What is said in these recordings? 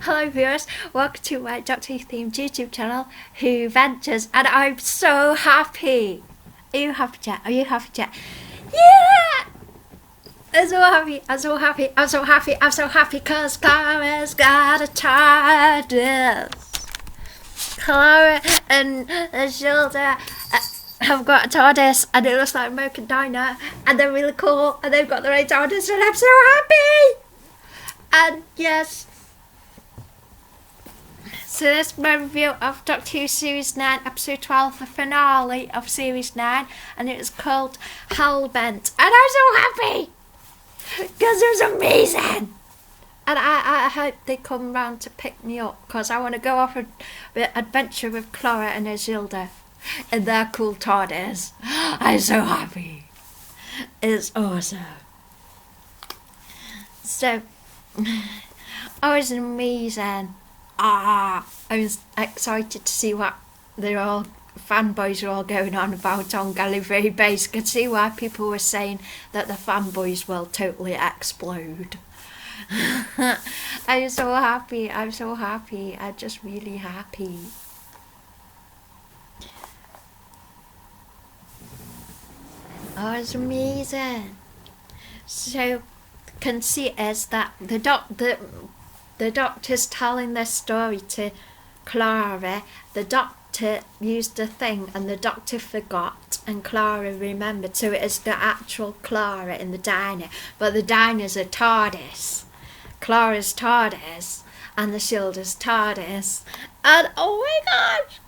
Hello viewers, welcome to my Doctor Who themed YouTube channel, Who Ventures, and I'm so happy. Are you happy, Jet? Are you happy, Jet? Yeah! I'm so happy, I'm so happy, I'm so happy, I'm so happy because Clara's got a TARDIS. Clara and Gilda have got a TARDIS and it looks like American Diner and they're really cool and they've got their own TARDIS and I'm so happy! And yes, so this is my review of Doctor Who Series 9, Episode 12, the finale of Series 9, and it is called Hellbent. And I'm so happy! Because it was amazing! And I hope they come round to pick me up, because I want to go off an adventure with Clara and Isilda in their cool TARDIS. I'm so happy! It's awesome. So, oh, it's amazing. I was excited to see what fanboys are all going on about on Gallifrey Base. Could see why people were saying that the fanboys will totally explode. I'm so happy. I'm so happy. I'm just really happy. Oh, it's amazing. So, conceit is that the doctor's telling their story to Clara. The doctor used a thing and the doctor forgot and Clara remembered, so it is the actual Clara in the diner, but the diner's a TARDIS. Clara's TARDIS and the Shielders TARDIS, and oh my gosh,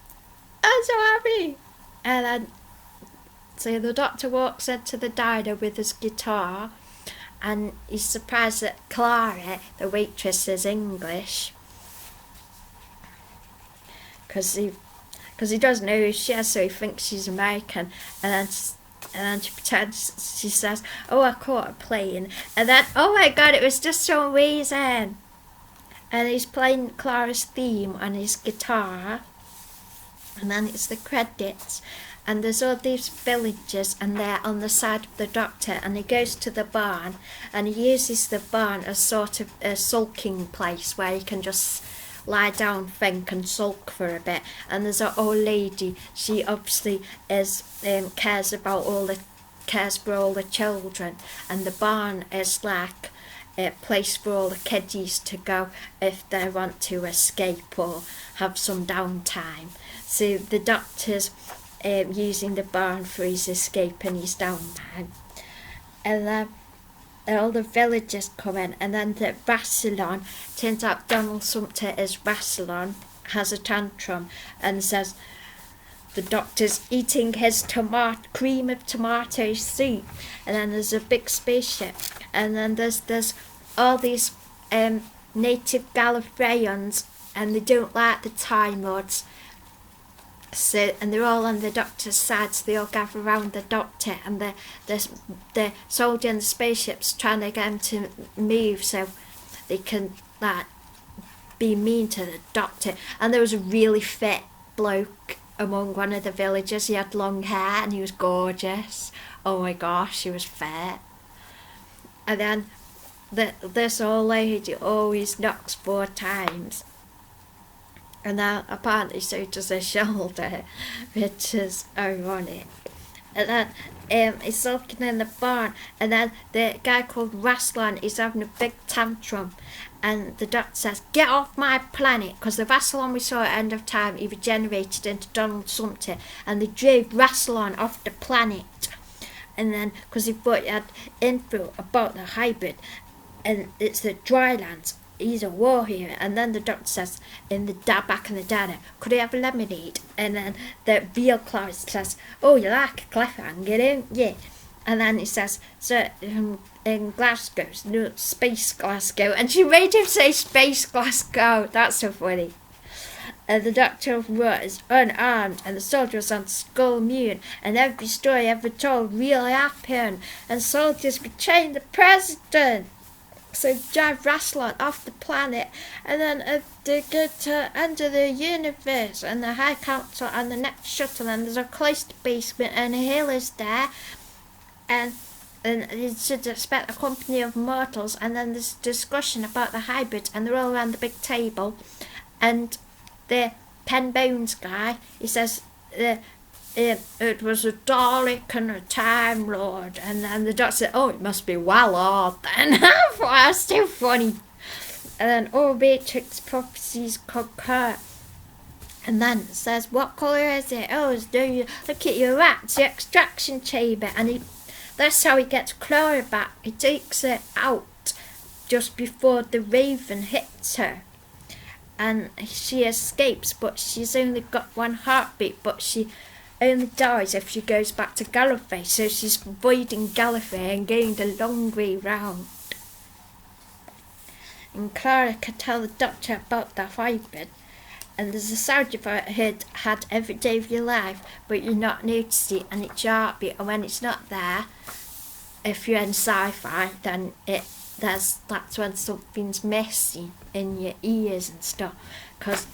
I'm so happy. And then so the doctor walks into the diner with his guitar and he's surprised that Clara, the waitress, is English. Because he doesn't know who she is, so he thinks she's American. And then she pretends, she says, oh, I caught a plane. And then, oh my god, it was just so amazing. And he's playing Clara's theme on his guitar. And then it's the credits. And there's all these villagers and they're on the side of the doctor, and he goes to the barn and he uses the barn as sort of a sulking place where he can just lie down, think and sulk for a bit. And there's an old lady, she obviously is cares for all the children, and the barn is like a place for all the kiddies to go if they want to escape or have some downtime. So the doctor's using the barn for his escape and his downtime, and then all the villagers come in, and then the Rassilon, turns out Donald Sumter is Rassilon, has a tantrum and says the doctor's eating his cream of tomato soup, and then there's a big spaceship, and then there's all these native Gallifreyans, and they don't like the Time Lords. So, and they're all on the doctor's side, so they all gather around the doctor, and the soldier and the spaceship's trying to get him to move so they can like be mean to the doctor. And there was a really fit bloke among one of the villagers. He had long hair and he was gorgeous. Oh my gosh, he was fit. And then this old lady always knocks 4 times. And now apparently so does her shoulder, which is ironic. And then he's looking in the barn, and then the guy called Rassilon is having a big tantrum, and the doctor says, get off my planet, because the Rassilon we saw at End of Time, he regenerated into Donald Sumter, and they drove Rassilon off the planet. And then, because he thought he had info about the hybrid, and it's the drylands, he's a war hero. And then the doctor says back in the diner, could he have a lemonade? And then the real Clara says, oh, you like a cliffhanger, don't you? And then he says, so in Glasgow, no, Space Glasgow, and she made him say Space Glasgow. That's so funny. And the doctor was unarmed, and the soldiers on Skull Moon, and every story ever told really happened, and soldiers betraying the president. So drive Rassilon off the planet, and then they go to end of the universe, and the High Council and the next shuttle, and there's a cloister basement, and a hill is there, and and you should expect a company of mortals, and then there's discussion about the hybrid, and they're all around the big table, and the Ken Bones guy, he says, it was a Dalek and a Time Lord, and then the Doctor said, oh, it must be Wallard then. I thought that was too funny. And then all Matrix prophecies concur. And then it says, what colour is it? Oh, look at your rats, the extraction chamber. And that's how he gets Clara back. He takes her out just before the Raven hits her. And she escapes, but she's only got one heartbeat, but she only dies if she goes back to Gallifrey. So she's avoiding Gallifrey and going the long way round. And Clara can tell the Doctor about the hybrid. And there's a sound you've had every day of your life, but you're not noticed it, and it's your heartbeat. And when it's not there, if you're in sci-fi, then that's when something's missing in your ears and stuff, because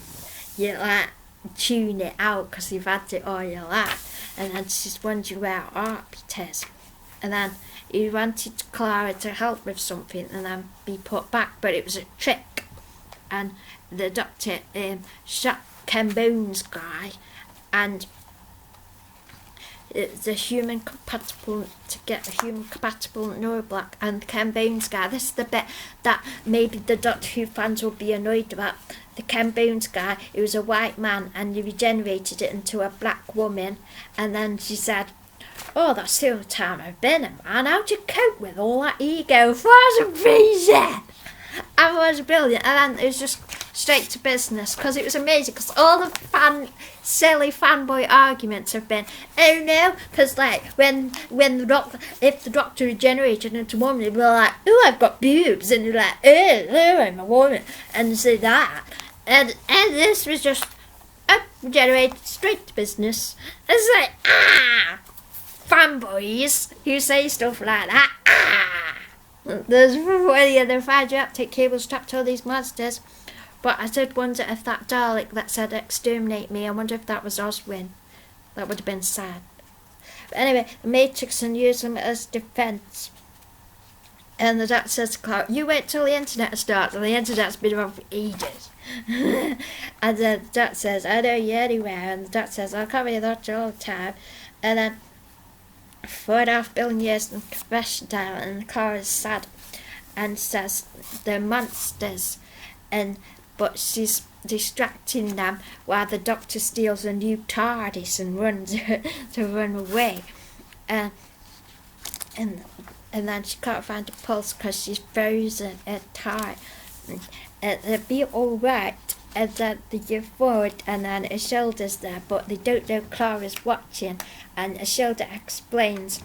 you like tune it out because you've had it all your life, and then she's wondering where her heartbeat is. And then he wanted Clara to help with something and then be put back, but it was a trick, and the Doctor shot Ken Bones guy, and it's a human compatible to get a human compatible neuroblock, and Ken Bones guy. This is the bit that maybe the Doctor Who fans will be annoyed about. The Ken Bones guy, he was a white man and he regenerated it into a black woman, and then she said, oh, that's the only time I've been a man. How'd you cope with all that ego? For some reason. And it was brilliant, and then it was just straight to business, because it was amazing, because all the silly fanboy arguments have been, oh no, because like when the Doctor, if the Doctor regenerated into a woman, they'd be like, oh, I've got boobs, and you're like, oh, I'm a woman, and say that, and this was just regenerated straight to business. It's like, fanboys who say stuff like that, There's really other fiber optic cables strapped to all these monsters. But I did wonder if that Dalek that said exterminate me, I wonder if that was Oswin. That would have been sad. But anyway, the Matrix and use them as defence. And the Doctor says to Clark, you wait till the internet starts, and the internet's been around for ages. And the Doctor says, I know you anywhere. And the Doctor says, I'll cover you that all the time. And then 4.5 billion years in confession time, and Clara is sad and says they're monsters, but she's distracting them while the Doctor steals a new TARDIS and runs to run away, and then she can't find a pulse because she's frozen and tight. They'll be alright, and then they give forward, and then Ishilda's there, but they don't know Clara's watching, and Ishilda explains,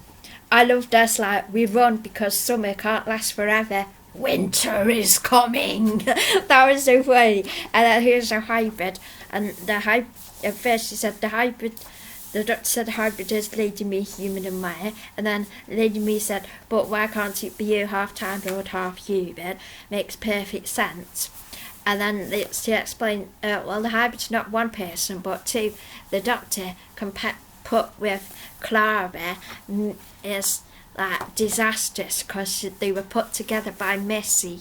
I love this, like, we run because summer can't last forever. Winter is coming. That was so funny. And then here's a hybrid, and at first she said the Doctor said the hybrid is Lady Me, human and Maya, and then Lady Me said, but why can't it be you, half Time Lord, half human? Makes perfect sense. And then she explained, well, the hybrid's not one person, but two. The Doctor can put with Clara is like disastrous because they were put together by Missy,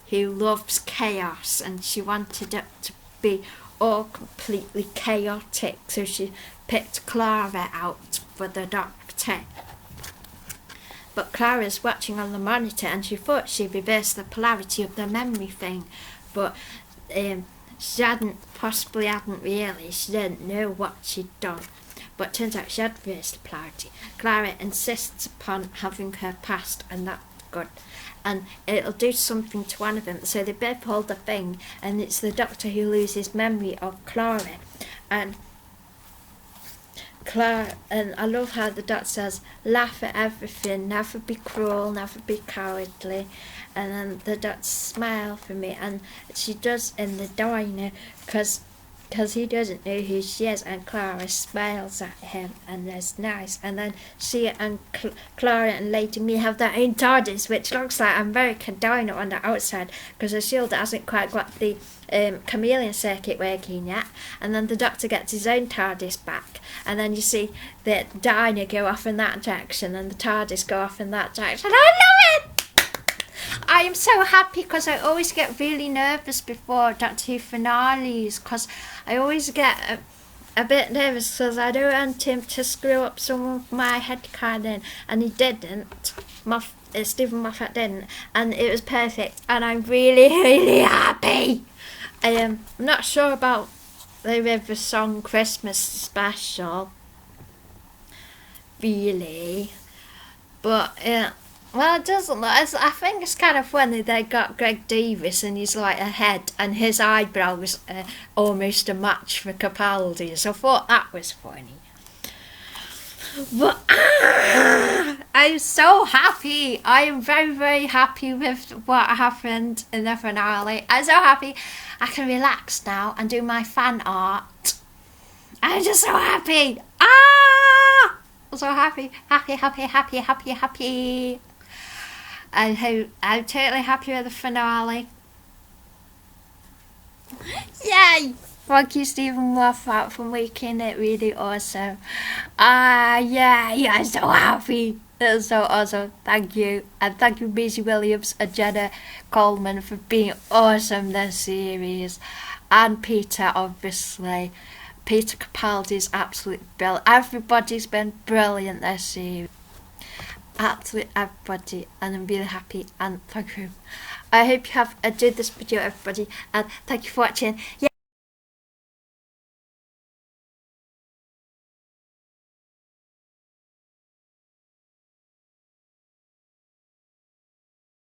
who loves chaos, and she wanted it to be all completely chaotic, so she picked Clara out for the Doctor. But Clara's watching on the monitor, and she thought she reversed the polarity of the memory thing, but she hadn't really. She didn't know what she'd done. But it turns out she had reversed the polarity. Clara insists upon having her past, and that's good. And it'll do something to one of them. So they both hold the thing, and it's the Doctor who loses memory of Clara. And I love how the Doctor says, laugh at everything, never be cruel, never be cowardly. And then the Doctor smile for me, and she does in the diner, because because he doesn't know who she is, and Clara smiles at him, and that's nice. And then she and Clara and Lady Me have their own TARDIS, which looks like American Dino on the outside, because the shield hasn't quite got the chameleon circuit working yet. And then the Doctor gets his own TARDIS back, and then you see the Dino go off in that direction, and the TARDIS go off in that direction. I love it! I am so happy, because I always get really nervous before Doctor Who finales, because I always get a bit nervous because I don't want him to screw up some of my headcanon, and he didn't. Stephen Moffat didn't, and it was perfect, and I'm really, really happy. I'm not sure about the River Song Christmas special, really, but well, it doesn't look. I think it's kind of funny they got Greg Davis and he's like a head, and his eyebrows are almost a match for Capaldi's. I thought that was funny. But I'm so happy. I am very, very happy with what happened in the finale. I'm so happy. I can relax now and do my fan art. I'm just so happy. I'm so happy. Happy. I'm totally happy with the finale. Yay! Thank you, Stephen Moffat, for making it really awesome. Yay! I'm so happy. That was so awesome. Thank you. And thank you, Maisie Williams and Jenna Coleman, for being awesome this series. And Peter, obviously. Peter Capaldi's absolutely brilliant. Everybody's been brilliant this series. Absolutely everybody, and I'm really happy, and thank you. I hope you have enjoyed this video, everybody, and thank you for watching. Yeah.